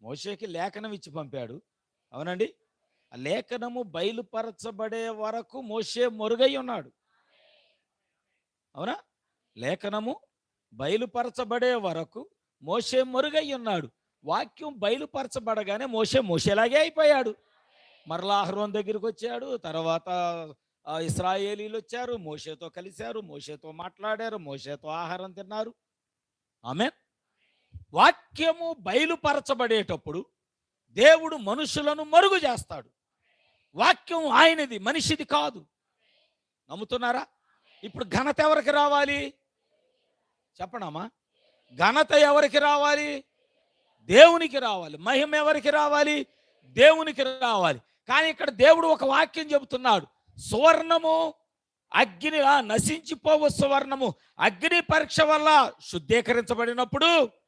మోషేకి లేఖనం ఇచ్చి పంపాడు. అవునండి. ఆ లేఖనము బయలుపరచబడే వరకు మోషే మొరుగై ఉన్నాడు. అవునా? లేఖనము బయలుపరచబడే వరకు మోషే మొరుగై ఉన్నాడు. వాక్యం బయలుపరచబడగానే మోషేలాగే అయిపోయాడు. మరలా అహరోను దగ్గరికి వచ్చాడు. తర్వాత ఇశ్రాయేలీలు వచ్చారు, మోషేతో కలిశారు, మోషేతో మాట్లాడారు, మోషేతో ఆహారం తిన్నారు. ఆమేన్. వాక్యము బయలుపరచబడేటప్పుడు దేవుడు మనుషులను మరుగు చేస్తాడు. వాక్యం ఆయనది, మనిషిది కాదు. నమ్ముతున్నారా? ఇప్పుడు ఘనత ఎవరికి రావాలి చెప్పనమ్మా? ఘనత ఎవరికి రావాలి? దేవునికి రావాలి. మహిమ ఎవరికి రావాలి? దేవునికి రావాలి. కానీ ఇక్కడ దేవుడు ఒక వాక్యం చెబుతున్నాడు. సువర్ణము అగ్ని నశించిపోవు సువర్ణము అగ్ని పరీక్ష వల్ల శుద్ధీకరించబడినప్పుడు